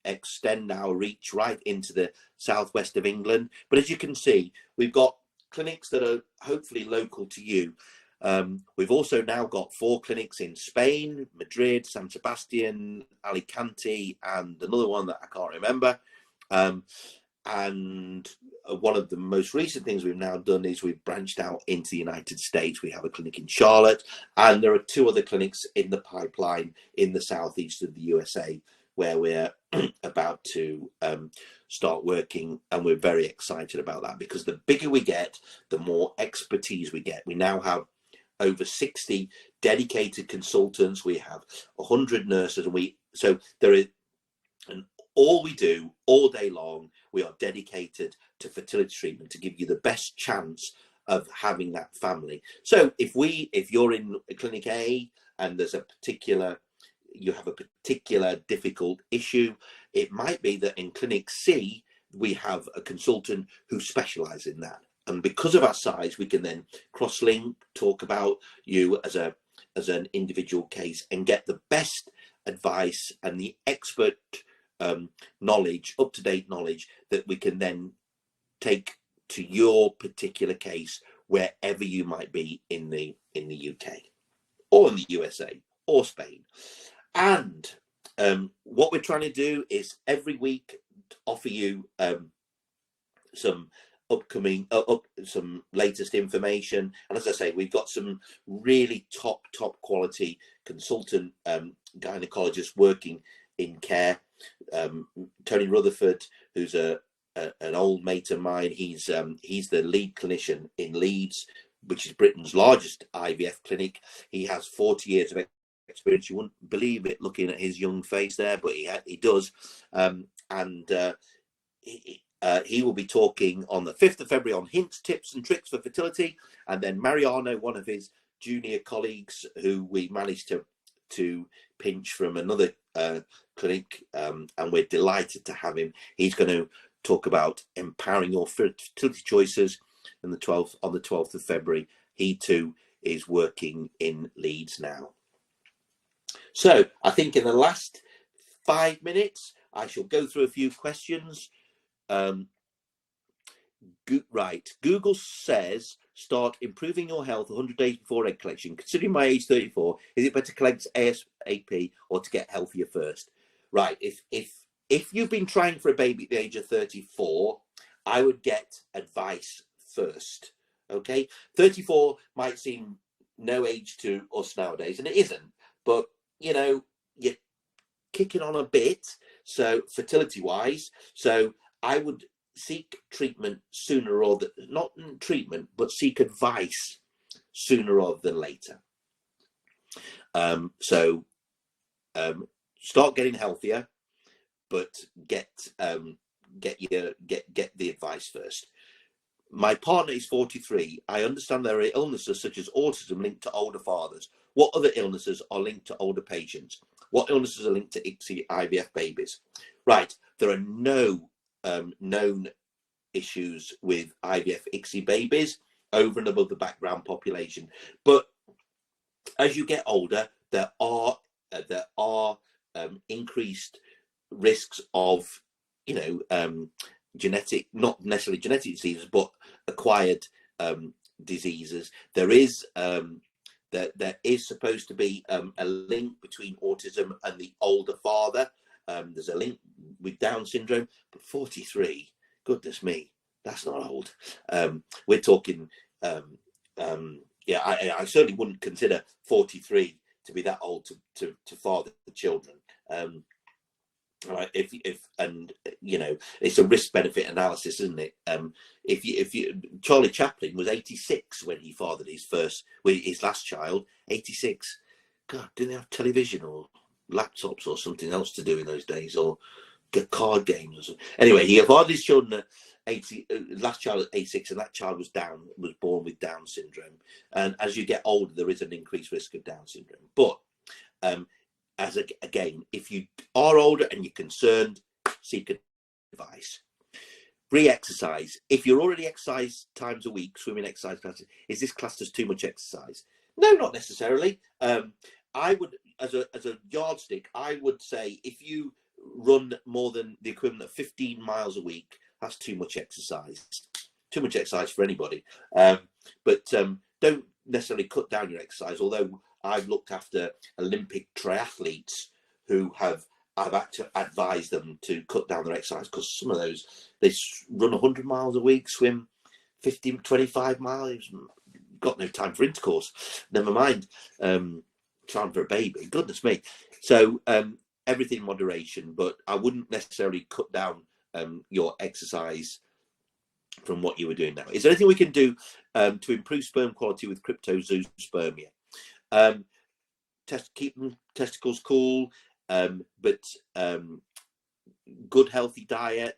extend our reach right into the southwest of England. But as you can see, we've got clinics that are hopefully local to you. We've also now got 4 clinics in Spain: Madrid, San Sebastian, Alicante, and another one that I can't remember. And one of the most recent things we've now done is we've branched out into the United States. We have a clinic in Charlotte, and there are 2 other clinics in the pipeline in the southeast of the USA where we're about to start working, and we're very excited about that, because the bigger we get, the more expertise we get. We now have over 60 dedicated consultants. We have 100 nurses, and so there is, and all we do all day long, we are dedicated to fertility treatment to give you the best chance of having that family. So if you're in clinic A and you have a particular difficult issue, it might be that in clinic C we have a consultant who specializes in that. And because of our size, we can then cross-link, talk about you as an individual case, and get the best advice and the expert knowledge, up-to-date knowledge, that we can then take to your particular case wherever you might be in the UK or in the USA or Spain. And what we're trying to do is every week offer you some upcoming some latest information. And as I say, we've got some really top quality consultant gynecologists working in Care. Tony Rutherford, who's an old mate of mine, he's the lead clinician in Leeds, which is Britain's largest IVF clinic. He has 40 years of experience. You wouldn't believe it looking at his young face there, but he does. He will be talking on the 5th of February on hints, tips and tricks for fertility. And then Mariano, one of his junior colleagues who we managed to pinch from another clinic, and we're delighted to have him. He's going to talk about empowering your fertility choices on the 12th of February. He too is working in Leeds now. So I think in the last 5 minutes, I shall go through a few questions. Right, Google says start improving your health 100 days before egg collection. Considering my age 34, is it better to collect ASAP or to get healthier first? Right, if you've been trying for a baby at the age of 34, I would get advice first. Okay, 34 might seem no age to us nowadays, and it isn't, but you know, you're kicking on a bit, so fertility wise, so I would seek treatment sooner rather than, not treatment, but seek advice sooner rather than later. Start getting healthier, but get the advice first. My partner is 43. I understand there are illnesses such as autism linked to older fathers. What other illnesses are linked to older patients? What illnesses are linked to ICSI IVF babies? Right, there are no known issues with IVF ICSI babies over and above the background population. But as you get older, there are increased risks of, genetic, not necessarily genetic diseases, but acquired diseases. There is supposed to be a link between autism and the older father. There's a link with Down syndrome, but 43, goodness me, that's not old. We're talking, I certainly wouldn't consider 43 to be that old to father the children. Right, it's a risk benefit analysis, isn't it? Charlie Chaplin was 86 when he fathered his last child. 86. God, didn't they have television or laptops or something else to do in those days, or get card games or something? Anyway, he fathered his children at 80. Last child at 86, and that child was born with Down syndrome. And as you get older, there is an increased risk of Down syndrome. But again, if you are older and you're concerned, seek advice. Re-exercise. If you're already exercise times a week, swimming exercise classes, is this classed as too much exercise? No, not necessarily. I would as a yardstick, I would say if you run more than the equivalent of 15 miles a week, that's too much exercise. Too much exercise for anybody. But don't necessarily cut down your exercise. Although I've looked after Olympic triathletes who I've had to advise them to cut down their exercise, because some of those, they run 100 miles a week, swim 50, 25 miles, got no time for intercourse, never mind trying for a baby, goodness me. So everything in moderation, but I wouldn't necessarily cut down your exercise from what you were doing now. Is there anything we can do to improve sperm quality with cryptozoospermia? Keep them testicles cool, but good healthy diet.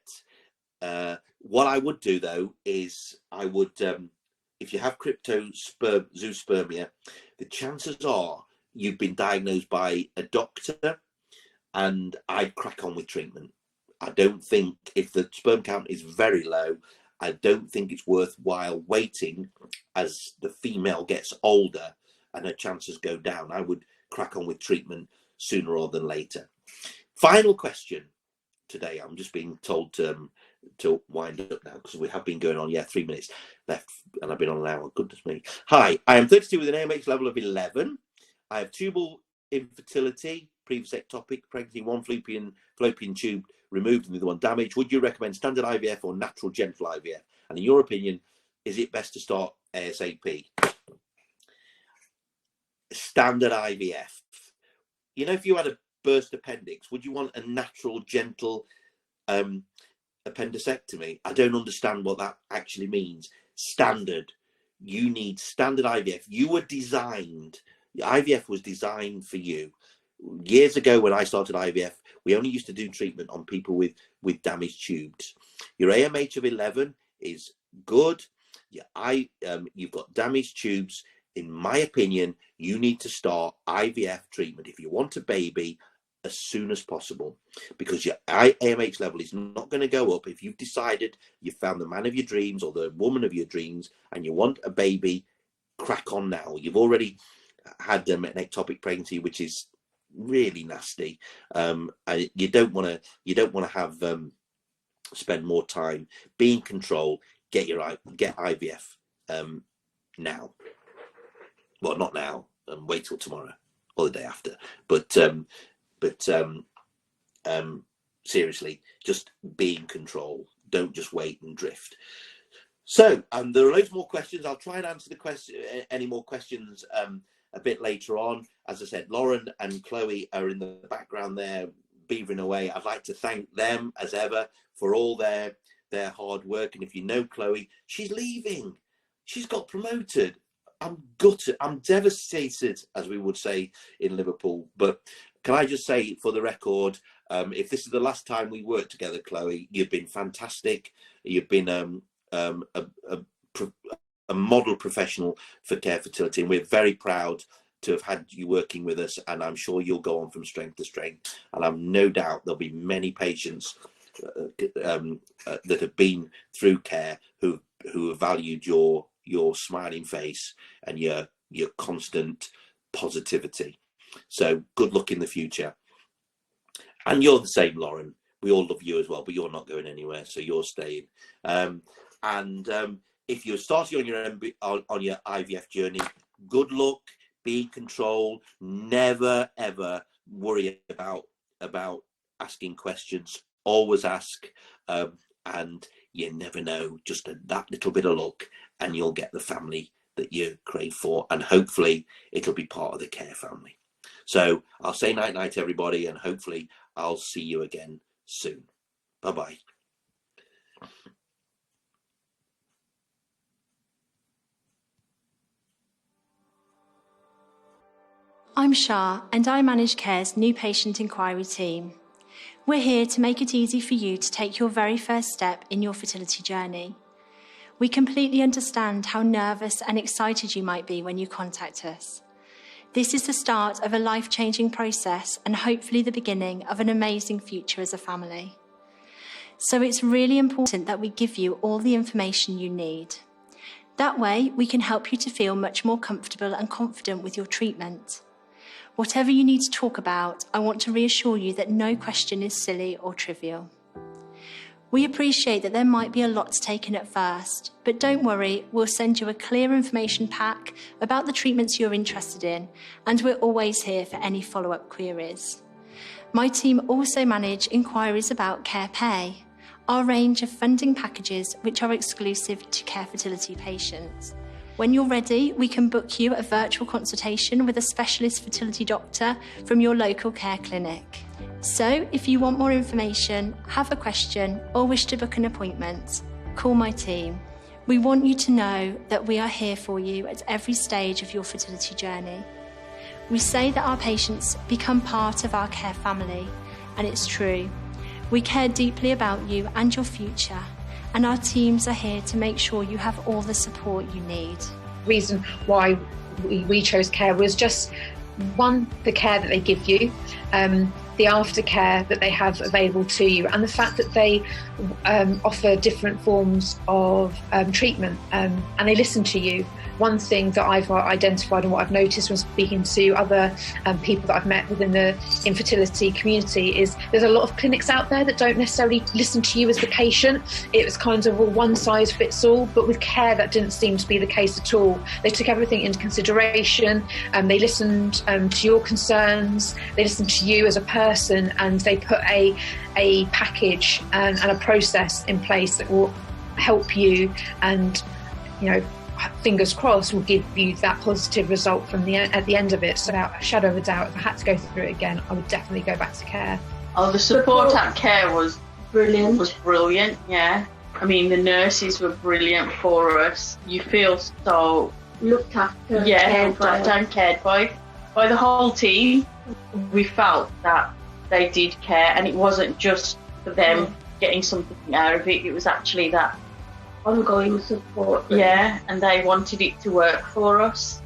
What I would do though is I would, if you have cryptozoospermia, the chances are you've been diagnosed by a doctor, and I'd crack on with treatment. I don't think, if the sperm count is very low, I don't think it's worthwhile waiting as the female gets older and her chances go down. I would crack on with treatment sooner rather than later. Final question today. I'm just being told to wind up now, because we have been going on 3 minutes left and I've been on an hour. Goodness me. Hi, I am 32 with an AMH level of 11. I have tubal infertility, previous ectopic pregnancy, one fallopian tube removed and the other one damaged. Would you recommend standard IVF or natural genital IVF? And in your opinion, is it best to start ASAP? Standard IVF. You know, if you had a burst appendix, would you want a natural gentle appendicectomy? I don't understand what that actually means. Standard. You need standard IVF. You were designed, IVF was designed for you. Years ago when I started IVF, we only used to do treatment on people with damaged tubes. Your AMH of 11 is good. You've got damaged tubes. In my opinion, you need to start IVF treatment if you want a baby as soon as possible, because your AMH level is not going to go up. If you've decided you found the man of your dreams or the woman of your dreams and you want a baby, crack on now. You've already had an ectopic pregnancy, which is really nasty. You don't want to have spend more time. Be in control. Get IVF now. Well, not now. Wait till tomorrow or the day after. But seriously, just be in control. Don't just wait and drift. So, there are loads more questions. I'll try and answer any more questions a bit later on. As I said, Lauren and Chloe are in the background there, beavering away. I'd like to thank them as ever for all their hard work. And if you know Chloe, she's leaving. She's got promoted. I'm gutted. I'm devastated, as we would say in Liverpool. But can I just say, for the record, if this is the last time we work together, Chloe, you've been fantastic. You've been a model professional for Care Fertility, and we're very proud to have had you working with us, and I'm sure you'll go on from strength to strength, and I've no doubt there'll be many patients that have been through Care who have valued your smiling face and your constant positivity. So good luck in the future. And you're the same, Lauren. We all love you as well, but you're not going anywhere, so you're staying. If you're starting on your IVF journey, good luck. Be in control. Never ever worry about asking questions. Always ask, and you never know. Just that little bit of luck, and you'll get the family that you crave for, and hopefully it'll be part of the Care family. So I'll say night night, everybody, and hopefully I'll see you again soon. Bye bye. I'm Shah, and I manage Care's new patient inquiry team. We're here to make it easy for you to take your very first step in your fertility journey. We completely understand how nervous and excited you might be when you contact us. This is the start of a life-changing process and hopefully the beginning of an amazing future as a family. So it's really important that we give you all the information you need. That way, we can help you to feel much more comfortable and confident with your treatment. Whatever you need to talk about, I want to reassure you that no question is silly or trivial. We appreciate that there might be a lot to take in at first, but don't worry, we'll send you a clear information pack about the treatments you're interested in, and we're always here for any follow-up queries. My team also manage inquiries about Care Pay, our range of funding packages which are exclusive to Care Fertility patients. When you're ready, we can book you a virtual consultation with a specialist fertility doctor from your local care clinic. So, if you want more information, have a question, or wish to book an appointment, call my team. We want you to know that we are here for you at every stage of your fertility journey. We say that our patients become part of our care family, and it's true. We care deeply about you and your future, and our teams are here to make sure you have all the support you need. The reason why we chose Care was just, one, the care that they give you, the aftercare that they have available to you, and the fact that they offer different forms of treatment, and they listen to you. One thing that I've identified and what I've noticed when speaking to other people that I've met within the infertility community is there's a lot of clinics out there that don't necessarily listen to you as the patient. It was kind of a one size fits all, but with Care that didn't seem to be the case at all. They took everything into consideration, they listened to your concerns, they listened to you as a person, and they put a package and a process in place that will help you, and fingers crossed, will give you that positive result at the end of it. So without a shadow of a doubt, if I had to go through it again, I would definitely go back to Care. Oh, the support at Care was brilliant, yeah. I mean, the nurses were brilliant for us. You feel so looked after, cared by the whole team. We felt that they did care, and it wasn't just for them getting something out of it. It was actually that ongoing support. Yeah, and they wanted it to work for us.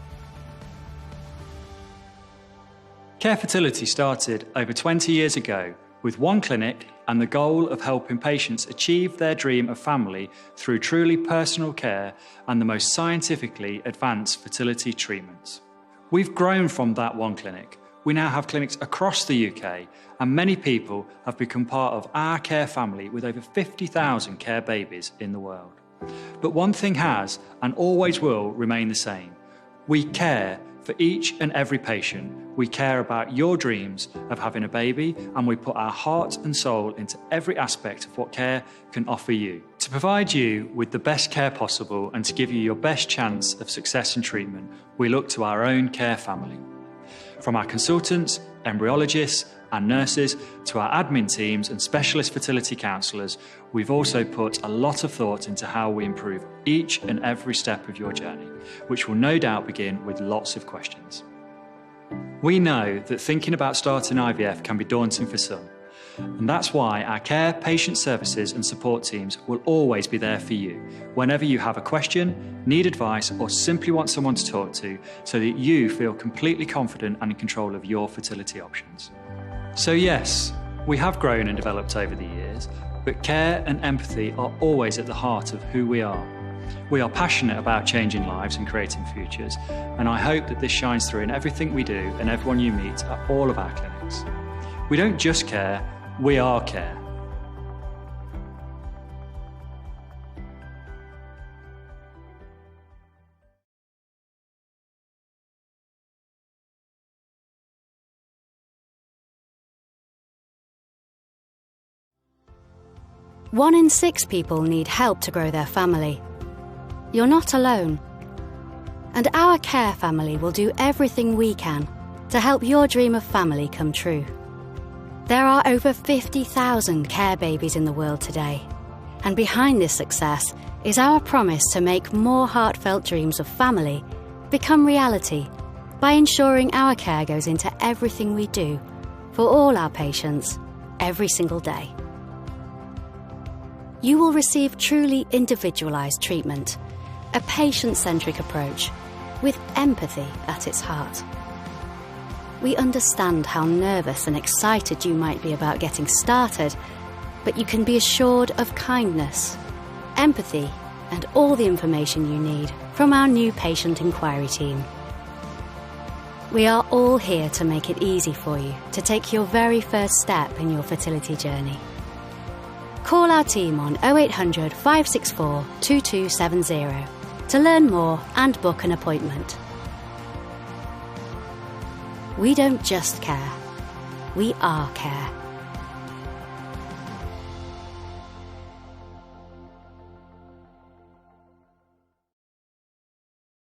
Care Fertility started over 20 years ago with one clinic and the goal of helping patients achieve their dream of family through truly personal care and the most scientifically advanced fertility treatments. We've grown from that one clinic. We now have clinics across the UK, and many people have become part of our care family with over 50,000 care babies in the world. But one thing has and always will remain the same. We care for each and every patient. We care about your dreams of having a baby, and we put our heart and soul into every aspect of what Care can offer you. To provide you with the best care possible and to give you your best chance of success and treatment, we look to our own care family. From our consultants, embryologists and nurses to our admin teams and specialist fertility counsellors, we've also put a lot of thought into how we improve each and every step of your journey, which will no doubt begin with lots of questions. We know that thinking about starting IVF can be daunting for some, and that's why our care, patient services and support teams will always be there for you whenever you have a question, need advice, or simply want someone to talk to, so that you feel completely confident and in control of your fertility options. So yes, we have grown and developed over the years, but care and empathy are always at the heart of who we are. We are passionate about changing lives and creating futures, and I hope that this shines through in everything we do and everyone you meet at all of our clinics. We don't just care, we are Care. One in 6 people need help to grow their family. You're not alone. And our Care family will do everything we can to help your dream of family come true. There are over 50,000 care babies in the world today, and behind this success is our promise to make more heartfelt dreams of family become reality by ensuring our care goes into everything we do for all our patients every single day. You will receive truly individualised treatment, a patient-centric approach with empathy at its heart. We understand how nervous and excited you might be about getting started, but you can be assured of kindness, empathy, and all the information you need from our new patient inquiry team. We are all here to make it easy for you to take your very first step in your fertility journey. Call our team on 0800 564 2270 to learn more and book an appointment. We don't just care, we are care.